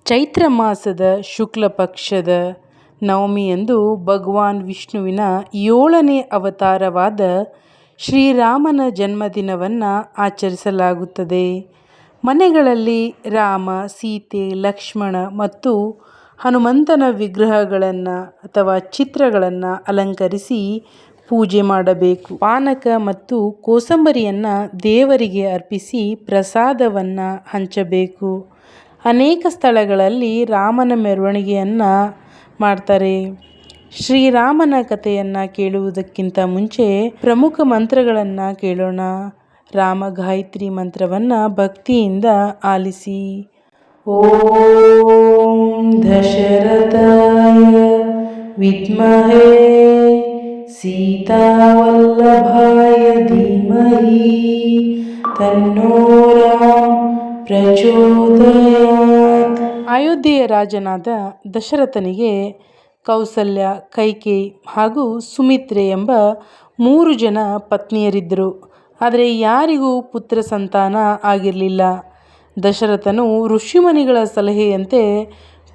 ಚೈತ್ರ ಮಾಸದ ಶುಕ್ಲ ಪಕ್ಷದ ನವಮಿಯಂದು ಭಗವಾನ್ ವಿಷ್ಣುವಿನ 7ನೇ ಅವತಾರವಾದ ಶ್ರೀರಾಮನ ಜನ್ಮದಿನವನ್ನು ಆಚರಿಸಲಾಗುತ್ತದೆ. ಮನೆಗಳಲ್ಲಿ ರಾಮ, ಸೀತೆ, ಲಕ್ಷ್ಮಣ ಮತ್ತು ಹನುಮಂತನ ವಿಗ್ರಹಗಳನ್ನು ಅಥವಾ ಚಿತ್ರಗಳನ್ನು ಅಲಂಕರಿಸಿ ಪೂಜೆ ಮಾಡಬೇಕು. ಪಾನಕ ಮತ್ತು ಕೋಸಂಬರಿಯನ್ನು ದೇವರಿಗೆ ಅರ್ಪಿಸಿ ಪ್ರಸಾದವನ್ನು ಹಂಚಬೇಕು. ಅನೇಕ ಸ್ಥಳಗಳಲ್ಲಿ ರಾಮನ ಮೆರವಣಿಗೆಯನ್ನು ಮಾಡ್ತಾರೆ. ಶ್ರೀರಾಮನ ಕಥೆಯನ್ನು ಕೇಳುವುದಕ್ಕಿಂತ ಮುಂಚೆ ಪ್ರಮುಖ ಮಂತ್ರಗಳನ್ನು ಕೇಳೋಣ. ರಾಮ ಗಾಯತ್ರಿ ಮಂತ್ರವನ್ನು ಭಕ್ತಿಯಿಂದ ಆಲಿಸಿ. ಓಂ ದಶರಥಾಯ ವಿದ್ಮಹೇ ಸೀತಾವಲ್ಲಭಾಯ ಧೀಮಹಿ ತನ್ನೋ ರಾಮ ಪ್ರಚೋದಯಾತ್. ಅಯೋಧ್ಯೆಯ ರಾಜನಾದ ದಶರಥನಿಗೆ ಕೌಸಲ್ಯ, ಕೈಕೇಯಿ ಹಾಗೂ ಸುಮಿತ್ರೆ ಎಂಬ 3 ಜನ ಪತ್ನಿಯರಿದ್ದರು. ಆದರೆ ಯಾರಿಗೂ ಪುತ್ರ ಸಂತಾನ ಆಗಿರಲಿಲ್ಲ. ದಶರಥನು ಋಷಿಮುನಿಗಳ ಸಲಹೆಯಂತೆ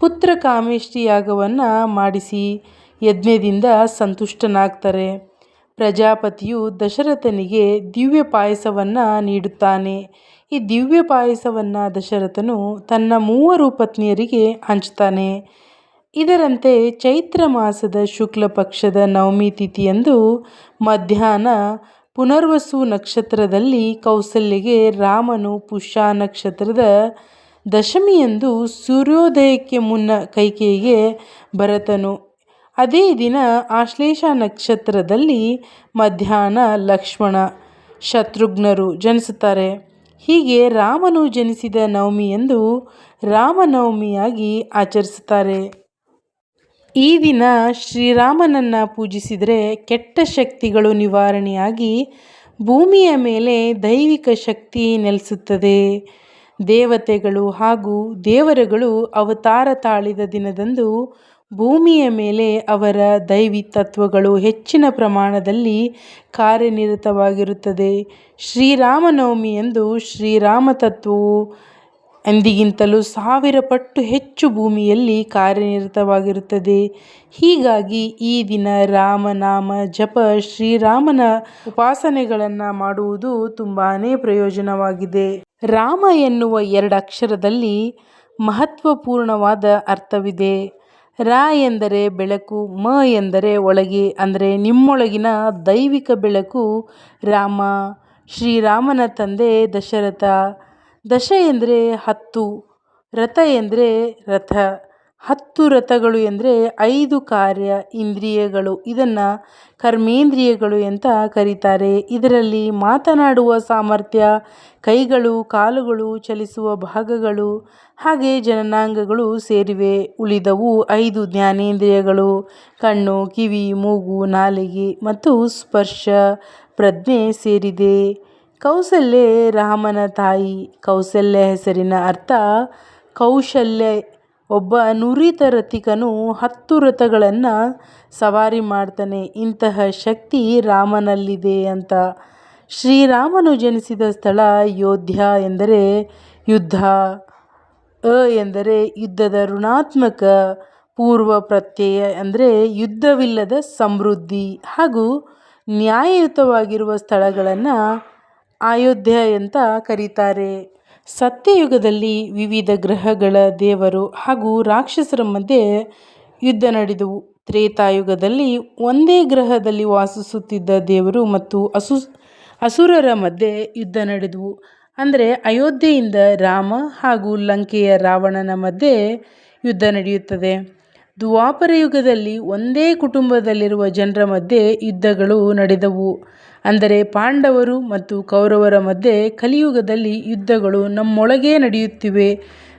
ಪುತ್ರ ಕಾಮೇಷ್ಟಿ ಯಾಗವನ್ನು ಮಾಡಿಸಿ ಯಜ್ಞದಿಂದ ಸಂತುಷ್ಟನಾಗ್ತಾರೆ. ಪ್ರಜಾಪತಿಯು ದಶರಥನಿಗೆ ದಿವ್ಯ ಪಾಯಸವನ್ನು ನೀಡುತ್ತಾನೆ. ಈ ದಿವ್ಯ ಪಾಯಸವನ್ನು ದಶರಥನು ತನ್ನ 3 ಪತ್ನಿಯರಿಗೆ ಹಂಚುತ್ತಾನೆ. ಇದರಂತೆ ಚೈತ್ರ ಮಾಸದ ಶುಕ್ಲ ಪಕ್ಷದ ನವಮಿ ತಿಥಿಯಂದು ಮಧ್ಯಾಹ್ನ ಪುನರ್ವಸು ನಕ್ಷತ್ರದಲ್ಲಿ ಕೌಸಲ್ಯಗೆ ರಾಮನು, ಪುಷ್ಯ ನಕ್ಷತ್ರದ ದಶಮಿಯಂದು ಸೂರ್ಯೋದಯಕ್ಕೆ ಮುನ್ನ ಕೈಕೇಯಿಗೆ ಭರತನು, ಅದೇ ದಿನ ಆಶ್ಲೇಷ ನಕ್ಷತ್ರದಲ್ಲಿ ಮಧ್ಯಾಹ್ನ ಲಕ್ಷ್ಮಣ, ಶತ್ರುಘ್ನರು ಜನಿಸುತ್ತಾರೆ. ಹೀಗೆ ರಾಮನು ಜನಿಸಿದ ನವಮಿಯಂದು ರಾಮನವಮಿಯಾಗಿ ಆಚರಿಸುತ್ತಾರೆ. ಈ ದಿನ ಶ್ರೀರಾಮನನ್ನು ಪೂಜಿಸಿದರೆ ಕೆಟ್ಟ ಶಕ್ತಿಗಳು ನಿವಾರಣೆಯಾಗಿ ಭೂಮಿಯ ಮೇಲೆ ದೈವಿಕ ಶಕ್ತಿ ನೆಲೆಸುತ್ತದೆ. ದೇವತೆಗಳು ಹಾಗೂ ದೇವರುಗಳು ಅವತಾರ ತಾಳಿದ ದಿನದಂದು ಭೂಮಿಯ ಮೇಲೆ ಅವರ ದೈವಿ ತತ್ವಗಳು ಹೆಚ್ಚಿನ ಪ್ರಮಾಣದಲ್ಲಿ ಕಾರ್ಯನಿರತವಾಗಿರುತ್ತದೆ. ಶ್ರೀರಾಮನವಮಿಯಂದು ಶ್ರೀರಾಮ ತತ್ವವು ಎಂದಿಗಿಂತಲೂ 1000 ಪಟ್ಟು ಹೆಚ್ಚು ಭೂಮಿಯಲ್ಲಿ ಕಾರ್ಯನಿರತವಾಗಿರುತ್ತದೆ. ಹೀಗಾಗಿ ಈ ದಿನ ರಾಮನಾಮ ಜಪ, ಶ್ರೀರಾಮನ ಉಪಾಸನೆಗಳನ್ನು ಮಾಡುವುದು ತುಂಬಾ ಪ್ರಯೋಜನವಾಗಿದೆ. ರಾಮ ಎನ್ನುವ 2 ಅಕ್ಷರದಲ್ಲಿ ಮಹತ್ವಪೂರ್ಣವಾದ ಅರ್ಥವಿದೆ. ರ ಎಂದರೆ ಬೆಳಕು, ಮ ಎಂದರೆ ಒಳಗೆ, ಅಂದರೆ ನಿಮ್ಮೊಳಗಿನ ದೈವಿಕ ಬೆಳಕು ರಾಮ. ಶ್ರೀರಾಮನ ತಂದೆ ದಶರಥ. ದಶ ಎಂದರೆ 10, ರಥ ಎಂದರೆ ರಥ. 10 ರಥಗಳು ಎಂದರೆ 5 ಕಾರ್ಯ ಇಂದ್ರಿಯಗಳು. ಇದನ್ನು ಕರ್ಮೇಂದ್ರಿಯಗಳು ಅಂತ ಕರೀತಾರೆ. ಇದರಲ್ಲಿ ಮಾತನಾಡುವ ಸಾಮರ್ಥ್ಯ, ಕೈಗಳು, ಕಾಲುಗಳು, ಚಲಿಸುವ ಭಾಗಗಳು ಹಾಗೆ ಜನನಾಂಗಗಳು ಸೇರಿವೆ. ಉಳಿದವು 5 ಜ್ಞಾನೇಂದ್ರಿಯಗಳು: ಕಣ್ಣು, ಕಿವಿ, ಮೂಗು, ನಾಲಿಗೆ ಮತ್ತು ಸ್ಪರ್ಶ ಪ್ರಜ್ಞೆ ಸೇರಿದೆ. ಕೌಸಲ್ಯೆ ರಾಮನ ತಾಯಿ. ಕೌಸಲ್ಯ ಹೆಸರಿನ ಅರ್ಥ ಕೌಶಲ್ಯ. ಒಬ್ಬ ನುರಿತ ರಥಿಕನು 10 ರಥಗಳನ್ನು ಸವಾರಿ ಮಾಡ್ತಾನೆ. ಇಂತಹ ಶಕ್ತಿ ರಾಮನಲ್ಲಿದೆ ಅಂತ. ಶ್ರೀರಾಮನು ಜನಿಸಿದ ಸ್ಥಳ ಯೋಧ್ಯ ಎಂದರೆ ಯುದ್ಧ. ಎಂದರೆ ಯುದ್ಧದ ಋಣಾತ್ಮಕ ಪೂರ್ವ ಪ್ರತ್ಯಯ, ಅಂದರೆ ಯುದ್ಧವಿಲ್ಲದ ಸಮೃದ್ಧಿ ಹಾಗೂ ನ್ಯಾಯಯುತವಾಗಿರುವ ಸ್ಥಳಗಳನ್ನು ಅಯೋಧ್ಯ ಅಂತ ಕರೀತಾರೆ. ಸತ್ಯಯುಗದಲ್ಲಿ ವಿವಿಧ ಗ್ರಹಗಳ ದೇವರು ಹಾಗೂ ರಾಕ್ಷಸರ ಮಧ್ಯೆ ಯುದ್ಧ ನಡೆದವು. ತ್ರೇತಾಯುಗದಲ್ಲಿ ಒಂದೇ ಗ್ರಹದಲ್ಲಿ ವಾಸಿಸುತ್ತಿದ್ದ ದೇವರು ಮತ್ತು ಅಸುರರ ಮಧ್ಯೆ ಯುದ್ಧ ನಡೆದವು. ಅಂದರೆ ಅಯೋಧ್ಯೆಯಿಂದ ರಾಮ ಹಾಗೂ ಲಂಕೆಯ ರಾವಣನ ಮಧ್ಯೆ ಯುದ್ಧ ನಡೆಯುತ್ತದೆ. ದ್ವಾಪರ ಯುಗದಲ್ಲಿ ಒಂದೇ ಕುಟುಂಬದಲ್ಲಿರುವ ಜನರ ಮಧ್ಯೆ ಯುದ್ಧಗಳು ನಡೆದವು. ಅಂದರೆ ಪಾಂಡವರು ಮತ್ತು ಕೌರವರ ಮಧ್ಯೆ. ಕಲಿಯುಗದಲ್ಲಿ ಯುದ್ಧಗಳು ನಮ್ಮೊಳಗೆ ನಡೆಯುತ್ತಿವೆ.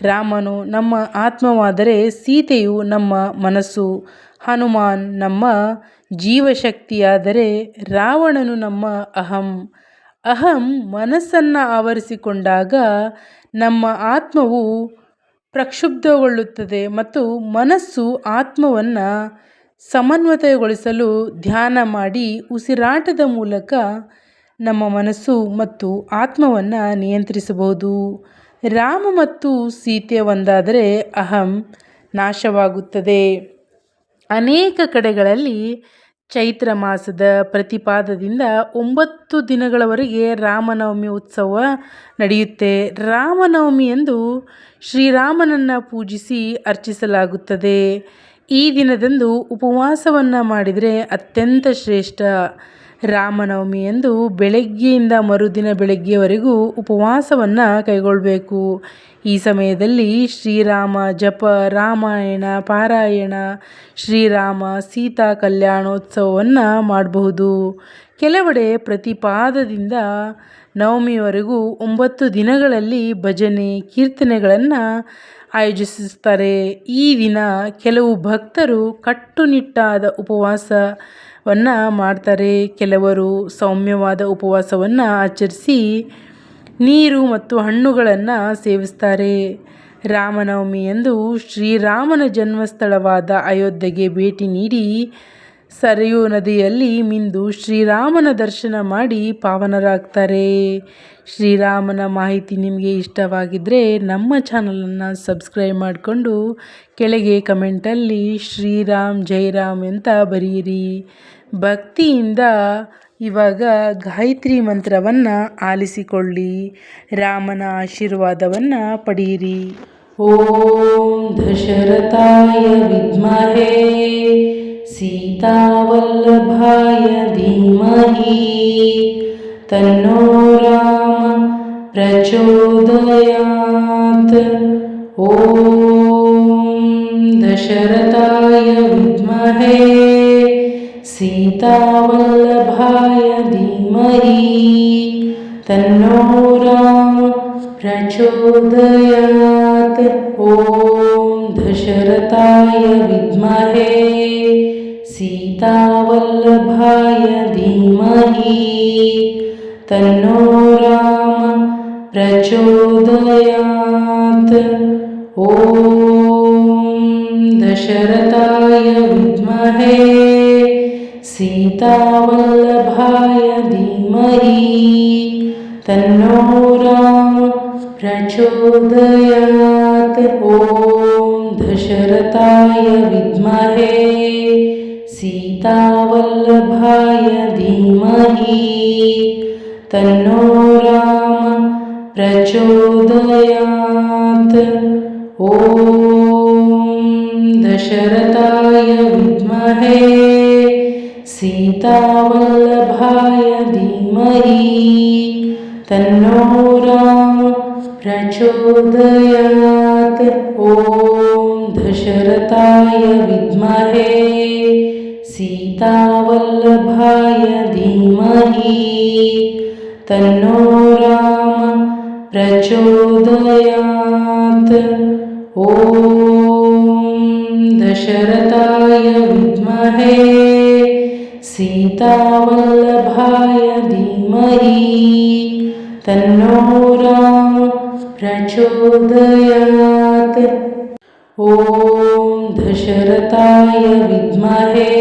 ರಾಮನು ನಮ್ಮ ಆತ್ಮವಾದರೆ ಸೀತೆಯು ನಮ್ಮ ಮನಸ್ಸು, ಹನುಮಾನ್ ನಮ್ಮ ಜೀವಶಕ್ತಿಯಾದರೆ ರಾವಣನು ನಮ್ಮ ಅಹಂ. ಅಹಂ ಮನಸ್ಸನ್ನು ಆವರಿಸಿಕೊಂಡಾಗ ನಮ್ಮ ಆತ್ಮವು ಪ್ರಕ್ಷುಬ್ಧಗೊಳ್ಳುತ್ತದೆ ಮತ್ತು ಮನಸ್ಸು ಆತ್ಮವನ್ನು ಸಮನ್ವಯಗೊಳಿಸಲು ಧ್ಯಾನ ಮಾಡಿ ಉಸಿರಾಟದ ಮೂಲಕ ನಮ್ಮ ಮನಸ್ಸು ಮತ್ತು ಆತ್ಮವನ್ನು ನಿಯಂತ್ರಿಸಬಹುದು. ರಾಮ ಮತ್ತು ಸೀತೆ ಒಂದಾದರೆ ಅಹಂ ನಾಶವಾಗುತ್ತದೆ. ಅನೇಕ ಕಡೆಗಳಲ್ಲಿ ಚೈತ್ರ ಮಾಸದ ಪ್ರತಿಪಾದದಿಂದ 9 ದಿನಗಳವರೆಗೆ ರಾಮನವಮಿ ಉತ್ಸವ ನಡೆಯುತ್ತೆ. ರಾಮನವಮಿಯಂದು ಶ್ರೀರಾಮನನ್ನು ಪೂಜಿಸಿ ಅರ್ಚಿಸಲಾಗುತ್ತದೆ. ಈ ದಿನದಂದು ಉಪವಾಸವನ್ನು ಮಾಡಿದರೆ ಅತ್ಯಂತ ಶ್ರೇಷ್ಠ. ರಾಮನವಮಿಯಂದು ಬೆಳಗ್ಗೆಯಿಂದ ಮರುದಿನ ಬೆಳಗ್ಗೆಯವರೆಗೂ ಉಪವಾಸವನ್ನು ಕೈಗೊಳ್ಳಬೇಕು. ಈ ಸಮಯದಲ್ಲಿ ಶ್ರೀರಾಮ ಜಪ, ರಾಮಾಯಣ ಪಾರಾಯಣ, ಶ್ರೀರಾಮ ಸೀತಾ ಕಲ್ಯಾಣೋತ್ಸವವನ್ನು ಮಾಡಬಹುದು. ಕೆಲವೆಡೆ ಪ್ರತಿಪಾದದಿಂದ ನವಮಿಯವರೆಗೂ 9 ದಿನಗಳಲ್ಲಿ ಭಜನೆ ಕೀರ್ತನೆಗಳನ್ನು ಆಯೋಜಿಸುತ್ತಾರೆ. ಈ ದಿನ ಕೆಲವು ಭಕ್ತರು ಕಟ್ಟುನಿಟ್ಟಾದ ಉಪವಾಸವನ್ನು ಮಾಡ್ತಾರೆ. ಕೆಲವರು ಸೌಮ್ಯವಾದ ಉಪವಾಸವನ್ನು ಆಚರಿಸಿ ನೀರು ಮತ್ತು ಹಣ್ಣುಗಳನ್ನು ಸೇವಿಸ್ತಾರೆ. ರಾಮನವಮಿಯಂದು ಶ್ರೀರಾಮನ ಜನ್ಮಸ್ಥಳವಾದ ಅಯೋಧ್ಯೆಗೆ ಭೇಟಿ ನೀಡಿ ಸರಯೂ ನದಿಯಲ್ಲಿ ಮಿಂದು ಶ್ರೀರಾಮನ ದರ್ಶನ ಮಾಡಿ ಪಾವನರಾಗ್ತಾರೆ. ಶ್ರೀರಾಮನ ಮಾಹಿತಿ ನಿಮಗೆ ಇಷ್ಟವಾಗಿದ್ದರೆ ನಮ್ಮ ಚಾನಲನ್ನು ಸಬ್ಸ್ಕ್ರೈಬ್ ಮಾಡಿಕೊಂಡು ಕೆಳಗೆ ಕಮೆಂಟಲ್ಲಿ ಶ್ರೀರಾಮ್ ಜೈ ರಾಮ್ ಅಂತ ಬರೆಯಿರಿ. ಭಕ್ತಿಯಿಂದ ಇವಾಗ ಗಾಯತ್ರಿ ಮಂತ್ರವನ್ನು ಆಲಿಸಿಕೊಳ್ಳಿ. ರಾಮನ ಆಶೀರ್ವಾದವನ್ನು ಪಡೆಯಿರಿ. ಓಂ ದಶರಥಾಯ ವಿದ್ಮಹೇ ಸೀತಾವಲ್ಲಭಾಯ ಧೀಮಹಿ ತನ್ನೋ ರಾಮ ಪ್ರಚೋದಯಾತ್. ಓಂ ದಶರಥಾಯ ವಿದ್ಮಹೇ ಸೀತಾವಲ್ಲಭಾಯ ಧೀಮಹಿ ತನ್ನೋ ರಾಮ ಪ್ರಚೋದಯಾತ್. ಓಂ ದಶರಥಾಯ ವಿದ್ಮಹೇ ಸೀತಾವಲ್ಲಭಾಯ ಧೀಮಹಿ ತನ್ನೋ ರಾಮ ಪ್ರಚೋದಯಾತ್. ಓಂ ದಶರಥಾಯ ವಿದ್ಮಹೇ ಸೀತಾವಲ್ಲಭಾಯ ಧೀಮಹಿ ತನ್ನೋ ರಾಮ ಪ್ರಚೋದಯಾತ್. ಓಂ ದಶರಥಾಯ ವಿದ್ಮಹೇ ಸೀತಾವಲ್ಲಭಾಯ ಧೀಮಹಿ ತನ್ನೋ ರಾಮ ಪ್ರಚೋದಯಾತ್. ಓಂ ದಶರಥಾಯ ವಿದ್ಮಹೇ ಸೀತಾವಲ್ಲಭಾಯ ಧೀಮಹಿ ತನ್ನೋ ರಾಮ ಪ್ರಚೋದಯಾತ್. ಓಂ ದಶರಥಾಯ ವಿದ್ಮಹೇ ಸೀತಾವಲ್ಲಭಾಯ ಧೀಮಹಿ ತನ್ನೋ ರಾಮ ಪ್ರಚೋದಯಾತ್. ಓಂ ದಶರಥಾಯ ವಿದ್ಮಹೇ ಸೀತಾವಲ್ಲಭಾಯ ಧೀಮಹಿ ತನ್ನೋ ರಾಮ ಪ್ರಚೋದಯಾತ್. ಓಂ ದಶರಥಾಯ ವಿದ್ಮಹೇ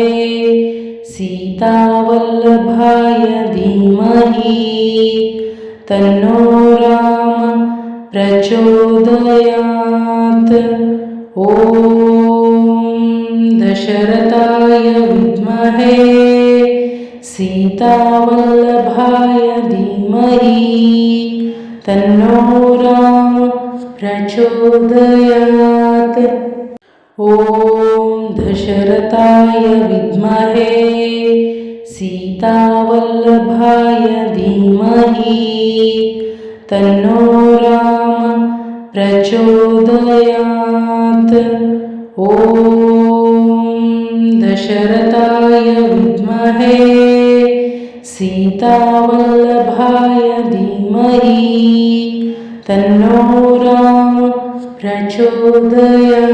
ಸೀತಾವಲ್ಲಭಾಯ ಧೀಮಹಿ ತನ್ನೋ ರಾಮ ಪ್ರಚೋದಯಾತ್. ಓಂ ದಶರಥಾಯ ವಿದ್ಮಹೇ ಸೀತಾವಲ್ಲಭಾಯ ಧೀಮಹಿ ತನ್ನೋ ರಾಮ ಪ್ರಚೋದಯಾತ್. ಓಂ ದಶರಥಾಯ ವಿದ್ಮಹೇ ಸೀತಾವಲ್ಲಭಾಯ ಧೀಮಹಿ ತನ್ನೋ ರಾಮ ಪ್ರಚೋದಯಾತ್. ಓಂ ದಶರಥಾಯ ವಿದ್ಮಹೇ ಸೀತಾವಲ್ಲಭಾಯ ಧೀಮಹಿ ತನ್ನೋ ರಾಮ ಪ್ರಚೋದಯಾತ್.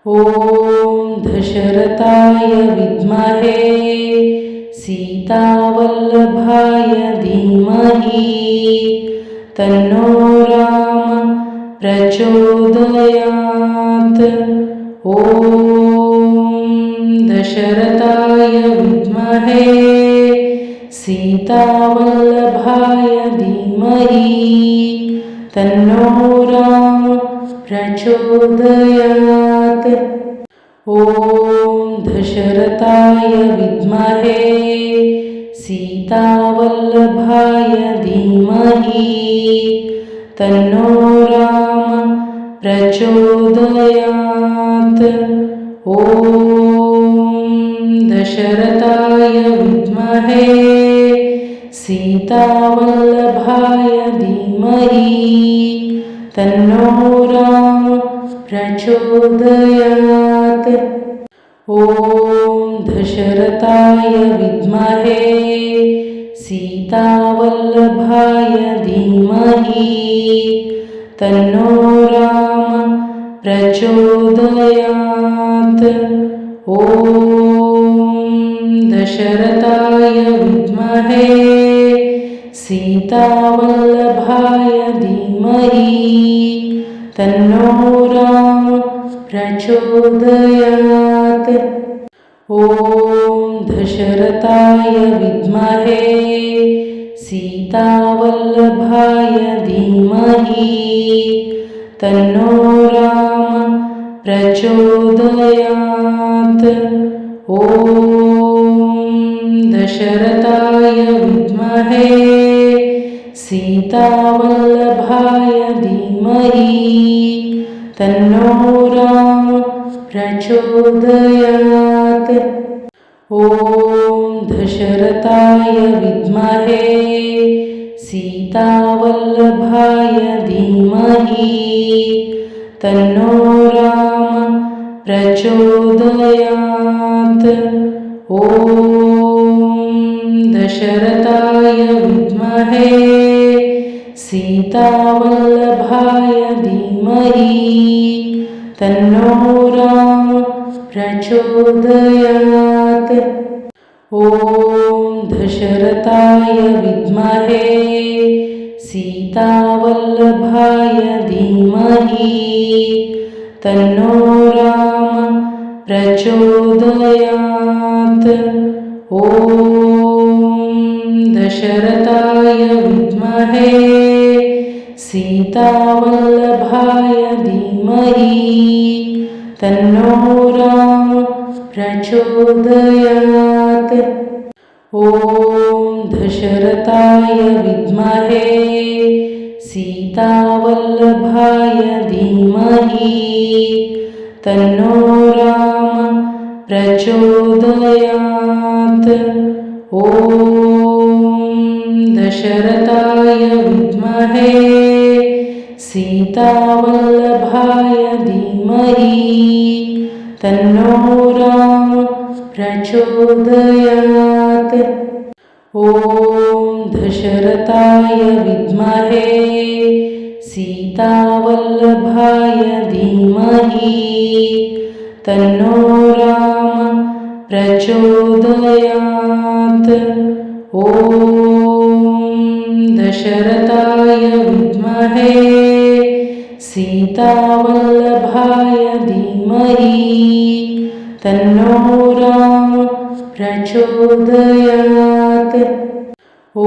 ಓಂ ದಶರಥಾಯ ವಿದ್ಮಹೇ ಸೀತಾವಲ್ಲಭಾಯ ಧೀಮಹಿ ತನ್ನೋ ರಾಮ ಪ್ರಚೋದಯಾತ್. ಓಂ ದಶರಥಾಯ ವಿದ್ಮಹೇ ಸೀತಾವಲ್ಲಭಾಯ ಧೀಮಹಿ तन्नो राम प्रचोदयात्। ॐ दशरथाय विद्महे सीतावल्लभाय धीमहि तन्नो राम प्रचोदयात्। ॐ दशरथाय विद्महे सीतावल्लभाय धीमहि तन्नो राम प्रचोदयात्। ॐ दशरथाय विद्महे सीतावल्लभाय धीमहि तन्नो राम प्रचोदयात्। ॐ दशरथाय विद्महे सीतावल्लभाय धीमहि तन्नो राम प्रचोदयात्। ॐ दशरथाय विद्महे सीतावल्लभाय धीमहि तन्नो राम प्रचोदयात्। ॐ दशरथाय विद्महे सीतावल्लभाय धीमहि तन्नो राम प्रचोदयात्। ॐ दशरथाय विद्महे सीतावल्लभाय धीमहि तन्नो राम प्रचोदयात्। ॐ दशरथाय विद्महे सीतावल्लभाय धीमहि तन्नो राम प्रचोदयात्। ॐ दशरथाय विद्महे सीतावल्लभाय धीमहि तन्नो राम प्रचोदयात्। ॐ दशरथाय विद्महे सीतावल्लभाय धीमहि तन्नो राम प्रचोदयात्। ॐ दशरथाय विद्महे सीतावल्लभाय धीमहि तन्नो राम प्रचोदयात्। ॐ दशरथाय विद्महे सीतावल्लभाय धीमहि तन्नो राम प्रचोदयात्। ॐ दशरथाय विद्महे सीतावल्लभाय धीमहि तन्नो राम प्रचोदयात्। ॐ दशरथाय विद्महे सीतावल्लभाय धीमहि तन्नो राम प्रचोदयात्। ॐ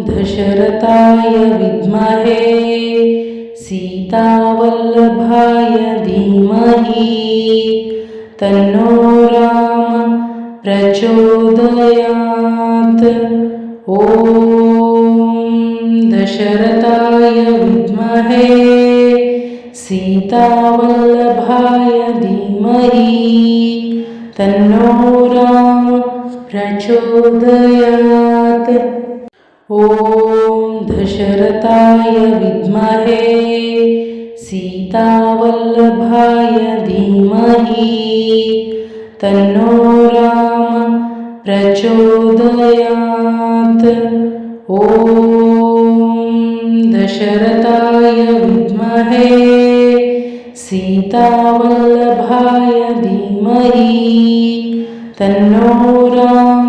दशरथाय विद्महे सीतावल्लभाय धीमहि तन्नो राम प्रचोदयात्। ॐ दशरथाय विद्महे सीतावल्लभाय धीमहि तन्नो राम प्रचोदयात्। ॐ दशरथाय विद्महे सीतावल्लभाय धीमहि तन्नो राम प्रचोदयात्। ॐ दशरथाय विद्महे सीतावल्लभाय धीमहि तन्नो राम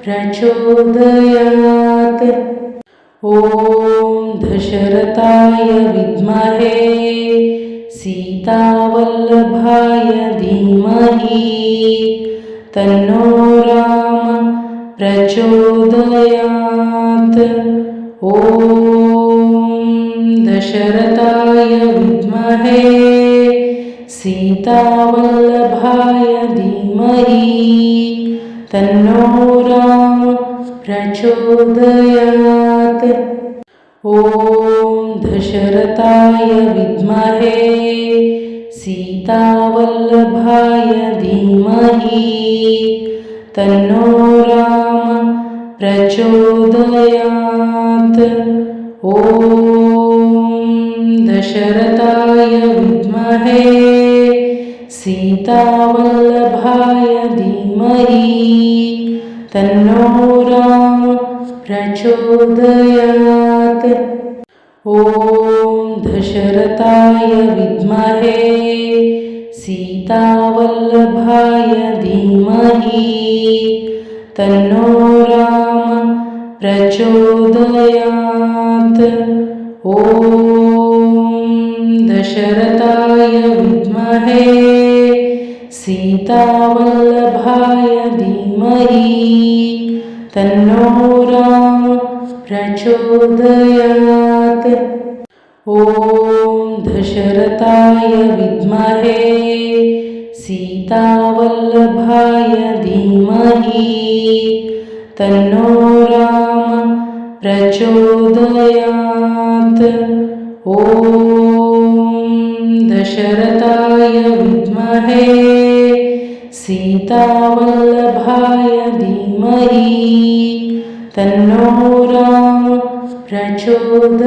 प्रचोदयात्। ॐ दशरथाय विद्महे सीतावल्लभाय धीमहि तन्नो राम प्रचोदयात्। ॐ दशरथाय विद्महे सीतावल्लभाय धीमहि तन्नो राम प्रचोदयात्। ॐ दशरथाय विद्महे सीतावल्लभाय धीमहि तन्नो राम प्रचोदयात्। ॐ दशरथाय विद्महे सीतावल्लभाय धीमहि तन्नो राम प्रचोदयात्। ॐ दशरथाय विद्महे सीतावल्लभाय धीमहि तन्नो राम प्रचोदयात्। ॐ दशरथाय विद्महे सीतावल्लभाय धीमहि तन्नो राम प्रचोदयात्। ॐ दशरथाय विद्महे सीतावल्लभाय धीमहि तन्नो राम प्रचोदयात्। ॐ दशरथाय विद्महे सीतावल्लभाय धीमहि तन्नो राम प्रचोदयात्।